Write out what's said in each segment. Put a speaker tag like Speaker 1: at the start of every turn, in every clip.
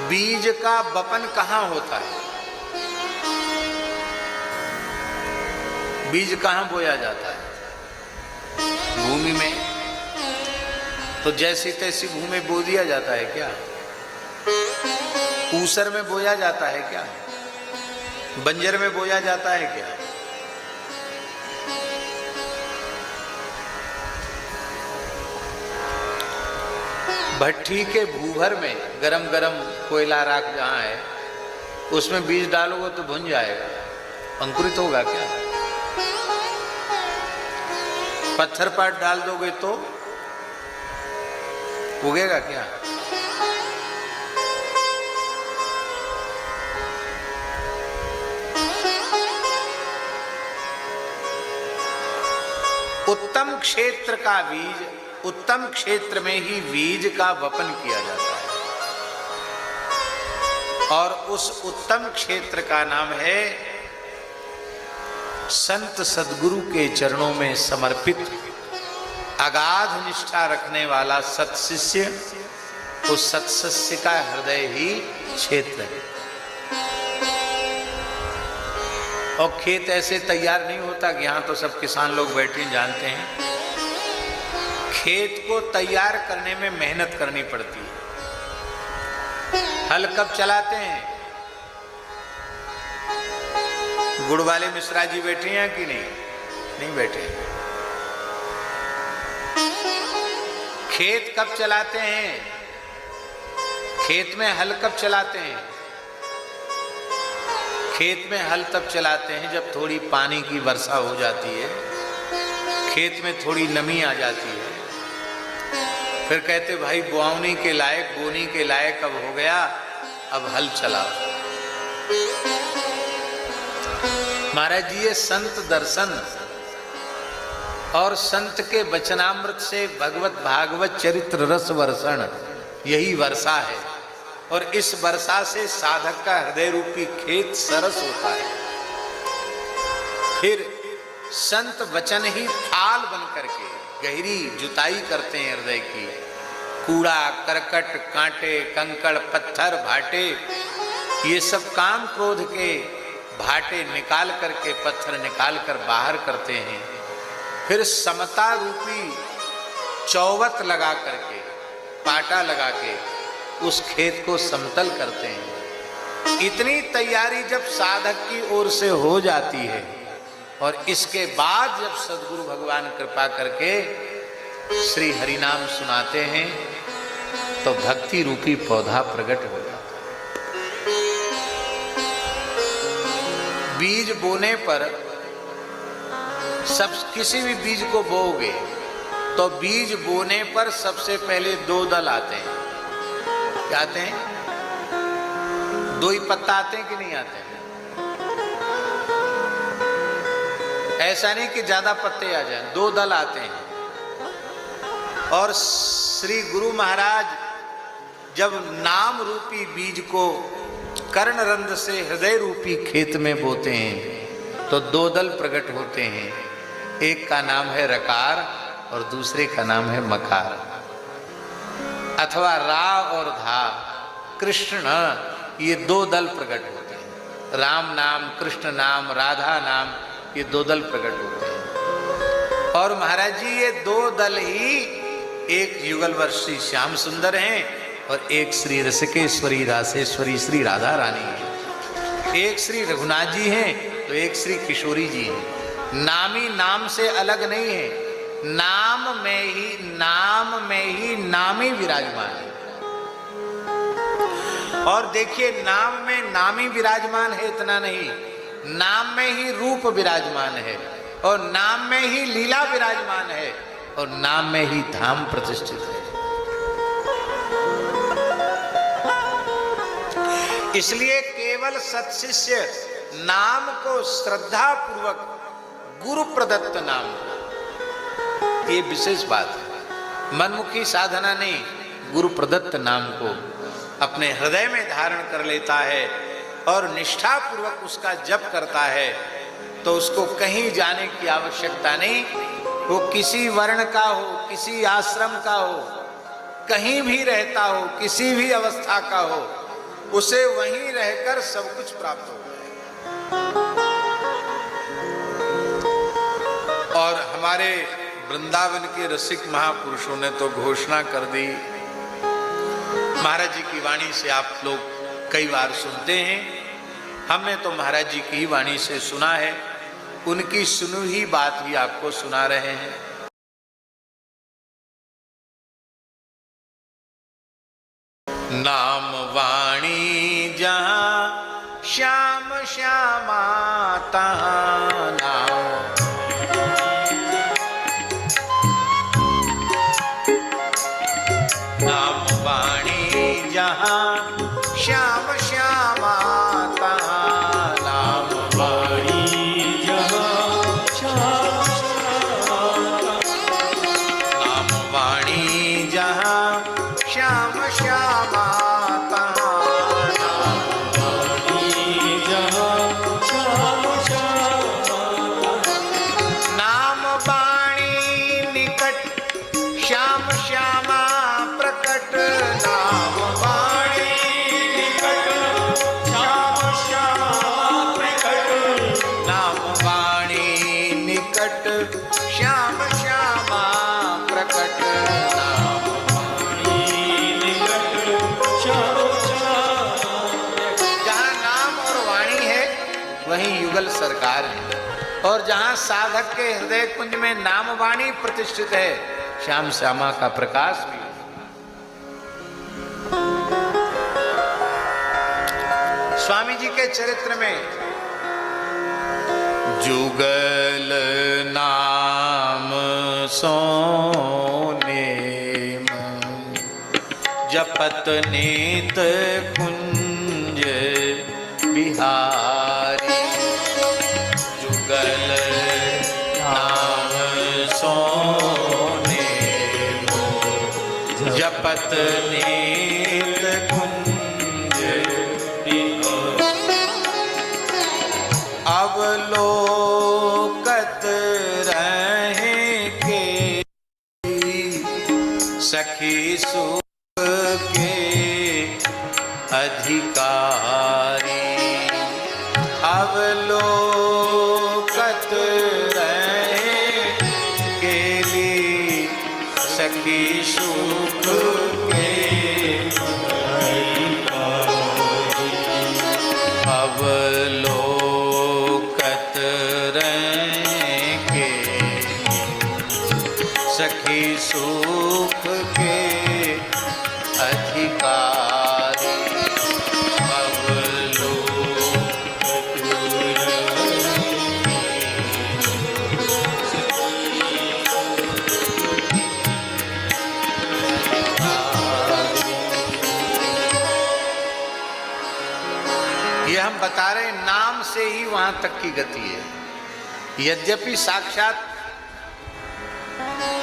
Speaker 1: बीज का वपन कहाँ होता है? बीज कहाँ बोया जाता है? भूमि में। तो जैसी तैसी भूमि में बो दिया जाता है क्या? ऊसर में बोया जाता है क्या? बंजर में बोया जाता है क्या? भट्ठी के भूभर में गरम गरम कोयला राख जहाँ है उसमें बीज डालोगे तो भुन जाएगा, अंकुरित होगा क्या? पत्थर पर डाल दोगे तो उगेगा क्या? उत्तम क्षेत्र का बीज, उत्तम क्षेत्र में ही बीज का वपन किया जाता है और उस उत्तम क्षेत्र का नाम है संत सद्गुरु के चरणों में समर्पित अगाध निष्ठा रखने वाला सत्शिष्य, उस सत्शिष्य का हृदय ही क्षेत्र है। और खेत ऐसे तैयार नहीं होता कि यहाँ तो सब किसान लोग बैठे जानते हैं। खेत को तैयार करने में मेहनत करनी पड़ती है। हल कब चलाते हैं? गुड़ वाले मिश्रा जी बैठे हैं कि नहीं? नहीं बैठे। खेत कब चलाते हैं? खेत में हल कब चलाते हैं? खेत में हल तब चलाते हैं जब थोड़ी पानी की वर्षा हो जाती है, खेत में थोड़ी नमी आ जाती है। फिर कहते भाई बुआवनी के लायक, बोनी के लायक अब हो गया, अब हल चलाओ। महाराज जी, ये संत दर्शन और संत के वचनामृत से भगवत भागवत चरित्र रस वर्षण, यही वर्षा है। और इस वर्षा से साधक का हृदय रूपी खेत सरस होता है। फिर संत वचन ही थाल बन करके गहरी जुताई करते हैं हृदय की। कूड़ा करकट कांटे कंकड़ पत्थर भाटे, ये सब काम क्रोध के भाटे निकाल करके, पत्थर निकाल कर बाहर करते हैं। फिर समता रूपी चौवत लगा करके, पाटा लगा के उस खेत को समतल करते हैं। इतनी तैयारी जब साधक की ओर से हो जाती है और इसके बाद जब सद्गुरु भगवान कृपा करके श्री हरिनाम सुनाते हैं तो भक्ति रूपी पौधा प्रकट हो जाता है। बीज बोने पर सब किसी भी बीज को बोओगे तो बीज बोने पर सबसे पहले दो दल आते हैं। क्या आते हैं? दो ही पत्ता आते हैं कि नहीं आते हैं? ऐसा नहीं कि ज्यादा पत्ते आ जाएं, दो दल आते हैं। और श्री गुरु महाराज जब नाम रूपी बीज को कर्ण रंध्र से हृदय रूपी खेत में बोते हैं तो दो दल प्रकट होते हैं। एक का नाम है रकार और दूसरे का नाम है मकार, अथवा रा और धा, कृष्ण, ये दो दल प्रकट होते हैं। राम नाम, कृष्ण नाम, राधा नाम, ये दो दल प्रकट होते हैं। और महाराज जी ये दो दल ही, एक युगलवर श्री श्याम सुंदर हैं और एक श्री रसिकेश्वरी रासेश्वरी श्री राधा रानी है। एक श्री रघुनाथ जी हैं तो एक श्री किशोरी जी हैं। नामी नाम से अलग नहीं है, नाम में ही नामी विराजमान है। और देखिए, नाम में नामी विराजमान है इतना नहीं, नाम में ही रूप विराजमान है और नाम में ही लीला विराजमान है और नाम में ही धाम प्रतिष्ठित है। इसलिए केवल सत्शिष्य नाम को श्रद्धा पूर्वक गुरु प्रदत्त नाम, ये विशेष बात है। मनमुखी साधना नहीं, गुरु प्रदत्त नाम को अपने हृदय में धारण कर लेता है और निष्ठा पूर्वक उसका जप करता है तो उसको कहीं जाने की आवश्यकता नहीं। वो किसी वर्ण का हो, किसी आश्रम का हो, कहीं भी रहता हो, किसी भी अवस्था का हो, उसे वहीं रहकर सब कुछ प्राप्त हो गया। और हमारे वृंदावन के रसिक महापुरुषों ने तो घोषणा कर दी, महाराज जी की वाणी से आप लोग कई बार सुनते हैं, हमने तो महाराज जी की ही वाणी से सुना है, उनकी सुनी ही बात ही आपको सुना रहे हैं। नाम वाणी जहां श्याम श्यामा तहां नाम, नाम वाणी जहां श्याम श्यामा तहां, नाम वाणी जहां श्याम श्यामा, नाम वाणी जहां श्याम श्यामा तहां, नाम वाणी जहां श्याम श्यामा, नाम वाणी निकट श्याम श्यामा प्रकट, नाम वाणी निकट श्याम श्यामा प्रकट, नाम वाणी निकट श्याम श्यामा प्रकट, नाम वाणी निकट श्याम श्यामा। जहाँ नाम और वाणी है वहीं युगल सरकार है, और जहाँ साधक के हृदय कुंज में नाम वाणी प्रतिष्ठित है, श्याम श्यामा का प्रकाश भी। स्वामी जी के चरित्र में जुगल नाम सोने जपत नित कुंज बिहारी, जुगल नाम सोने जपत नित कुंज बिहारी, अवलोकत रहे के सखी सुख के अधिकारी, अवलोकत रहे के लिए सखी सुख के अधिकारी, अवलोकत रहे के सखी सुख के अधिकारी, ये हम बता रहे नाम से ही वहां तक की गति है। यद्यपि साक्षात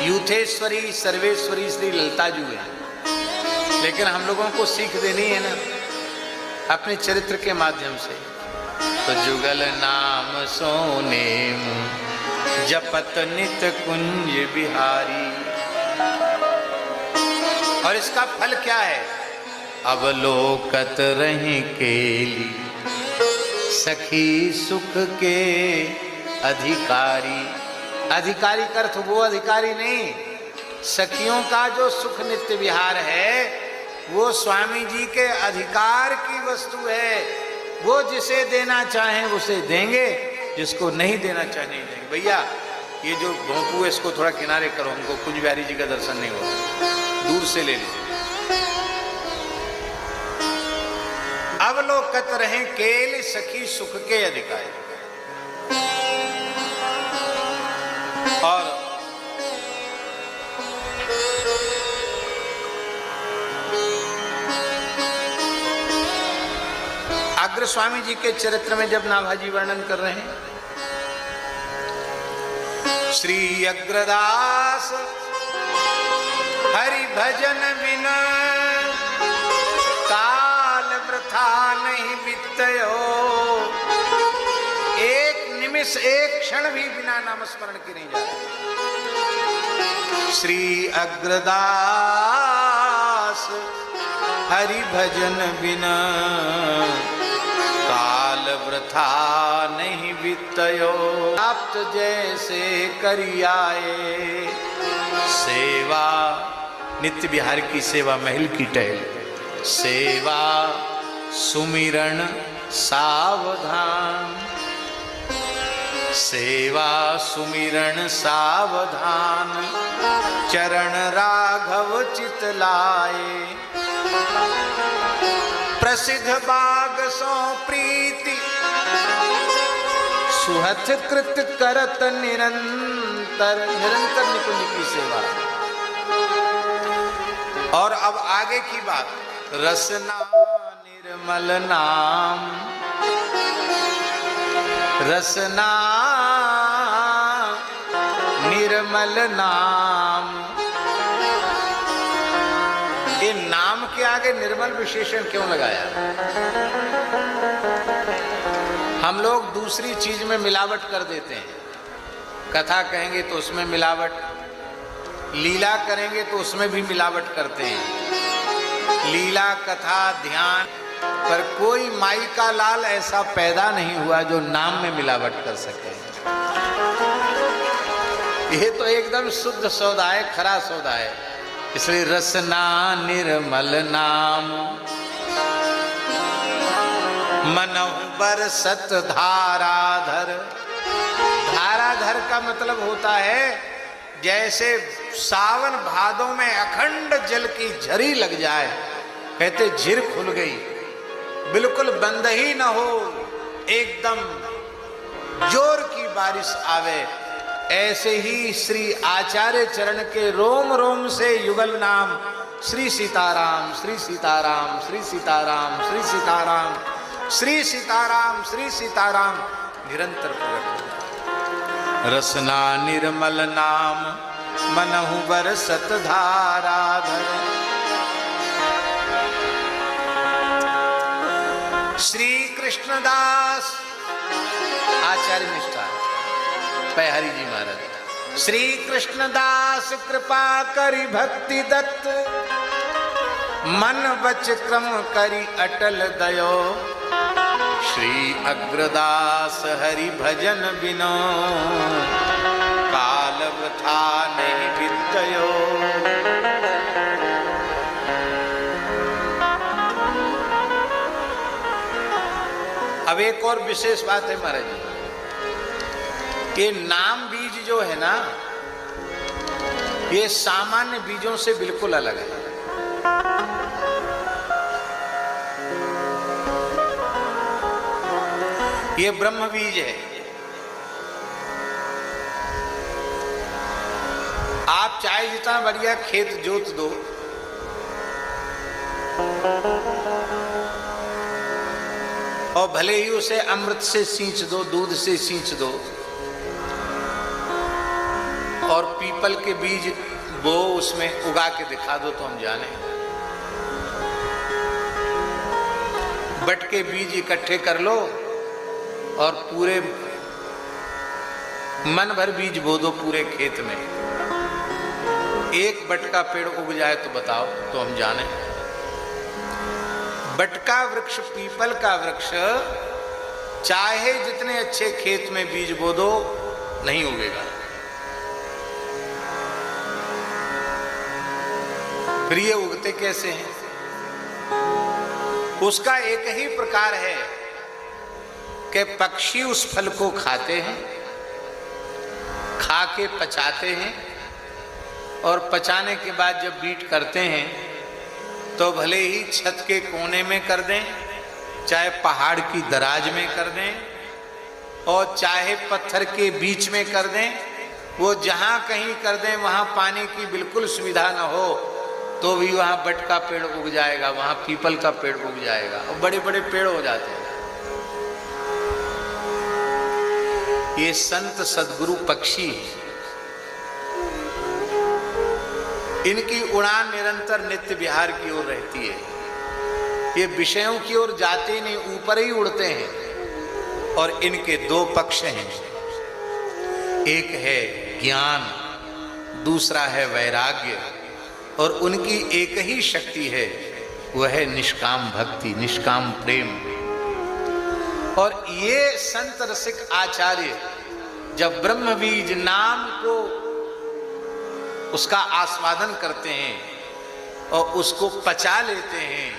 Speaker 1: यूथेश्वरी सर्वेश्वरी श्री ललिता जी है, लेकिन हम लोगों को सीख देनी है ना अपने चरित्र के माध्यम से। तो जुगल नाम सोने जपत नित कुंज बिहारी, और इसका फल क्या है? अवलोकत रहे केली सखी सुख के अधिकारी। अधिकारी का अर्थ वो अधिकारी नहीं, सखियों का जो सुख नित्य विहार है वो स्वामी जी के अधिकार की वस्तु है। वो जिसे देना चाहें उसे देंगे, जिसको नहीं देना चाहे नहीं देंगे। भैया ये जो भोंपू है इसको थोड़ा किनारे करो, हमको कुंज बिहारी जी का दर्शन नहीं होता, दूर से ले लो। अवलोकत रहे केल सखी सुख के अधिकारी। और अग्र स्वामी जी के चरित्र में जब नाभाजी वर्णन कर रहे हैं, श्री अग्रदास हरि भजन बिना काल वृथा नहीं बीतयो। एक निमिष एक क्षण भी बिना नाम स्मरण के नहीं जा रहे। श्री अग्रदास हरि भजन बिना काल वृथा नहीं बीतयो। प्राप्त जैसे करियाए सेवा, नित्य बिहार की सेवा महल की टहल, सेवा सुमिरन सावधान, सेवा सुमिरन सावधान, चरण राघव चित लाए। प्रसिद्ध बाग सो प्रीति सुहथ कृत करत निरंतर, निरंतर निकुंज की सेवा। और अब आगे की बात, रसना निर्मल नाम, रसना निर्मल नाम। ये नाम के आगे निर्मल विशेषण क्यों लगाया? हम लोग दूसरी चीज में मिलावट कर देते हैं। कथा कहेंगे तो उसमें मिलावट, लीला करेंगे तो उसमें भी मिलावट करते हैं। लीला कथा ध्यान पर कोई माई का लाल ऐसा पैदा नहीं हुआ जो नाम में मिलावट कर सके। ये तो एकदम शुद्ध सौदा है, खरा सौदा है। इसलिए रसना निर्मल नाम, मनहु बरसत धाराधर। धाराधर का मतलब होता है जैसे सावन भादों में अखंड जल की झरी लग जाए, कहते झिर खुल गई, बिल्कुल बंद ही न हो, एकदम जोर की बारिश आवे। ऐसे ही श्री आचार्य चरण के रोम रोम से युगल नाम श्री सीताराम, श्री सीताराम, श्री सीताराम, श्री सीताराम, श्री सीताराम, श्री सीताराम निरंतर प्रकट। रसना निर्मल नाम, मनहु बरसत धाराधर। श्री कृष्णदास आचार्य निष्ठा पैहरी जी महाराज। श्री कृष्णदास कृपा करी भक्ति दत्त, मन बच क्रम करी अटल दयो। श्री अग्रदास हरि भजन बिनो, काल वृथा नहीं बीतयो। अब एक और विशेष बात है महाराज जी, ये नाम बीज जो है ना, ये सामान्य बीजों से बिल्कुल अलग है। ये ब्रह्म बीज है। आप चाहे जितना बढ़िया खेत जोत दो, और भले ही उसे अमृत से सींच दो, दूध से सींच दो, और पीपल के बीज बो उसमें उगा के दिखा दो, तो हम जाने। बट के बीज इकट्ठे कर लो और पूरे मन भर बीज बो दो पूरे खेत में, एक बट का पेड़ उग जाए तो बताओ, तो हम जाने। बट का वृक्ष, पीपल का वृक्ष, चाहे जितने अच्छे खेत में बीज बो दो, नहीं उगेगा। फिर ये उगते कैसे हैं? उसका एक ही प्रकार है कि पक्षी उस फल को खाते हैं, खा के पचाते हैं, और पचाने के बाद जब बीट करते हैं तो भले ही छत के कोने में कर दें, चाहे पहाड़ की दराज में कर दें, और चाहे पत्थर के बीच में कर दें, वो जहां कहीं कर दें वहां पानी की बिल्कुल सुविधा न हो तो भी वहां बट का पेड़ उग जाएगा, वहां पीपल का पेड़ उग जाएगा, और बड़े बड़े पेड़ हो जाते हैं। ये संत सद्गुरु पक्षी, इनकी उड़ान निरंतर नित्य विहार की ओर रहती है। ये विषयों की ओर जाते नहीं, ऊपर ही उड़ते हैं। और इनके दो पक्ष हैं, एक है ज्ञान, दूसरा है वैराग्य। और उनकी एक ही शक्ति है, वह है निष्काम भक्ति, निष्काम प्रेम। और ये संत रसिक आचार्य जब ब्रह्म बीज नाम को उसका आस्वादन करते हैं और उसको पचा लेते हैं,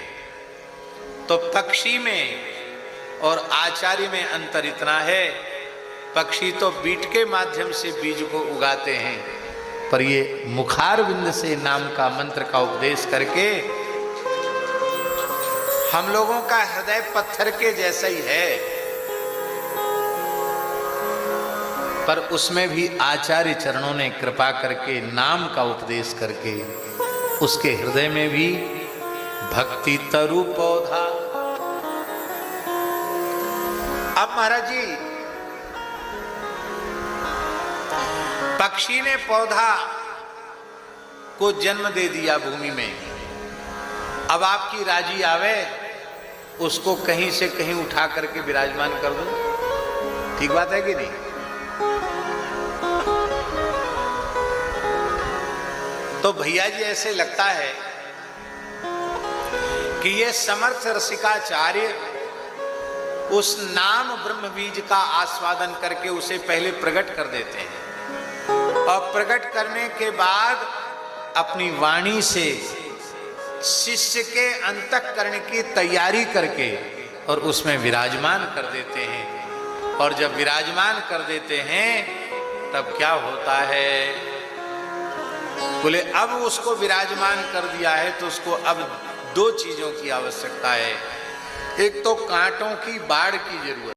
Speaker 1: तो पक्षी में और आचार्य में अंतर इतना है, पक्षी तो बीट के माध्यम से बीज को उगाते हैं, पर ये मुखारविंद से नाम का मंत्र का उपदेश करके हम लोगों का हृदय पत्थर के जैसा ही है, पर उसमें भी आचार्य चरणों ने कृपा करके नाम का उपदेश करके उसके हृदय में भी भक्ति तरु पौधा। अब महाराज जी, पक्षी ने पौधा को जन्म दे दिया भूमि में, अब आपकी राजी आवे उसको कहीं से कहीं उठा करके विराजमान कर दो, ठीक बात है कि नहीं? तो भैया जी ऐसे लगता है कि ये समर्थ रसिकाचार्य उस नाम ब्रह्म बीज का आस्वादन करके उसे पहले प्रकट कर देते हैं और प्रकट करने के बाद अपनी वाणी से शिष्य के अंतःकरण की तैयारी करके और उसमें विराजमान कर देते हैं। और जब विराजमान कर देते हैं तब क्या होता है? बोले अब उसको विराजमान कर दिया है तो उसको अब दो चीजों की आवश्यकता है। एक तो कांटों की बाढ़ की जरूरत,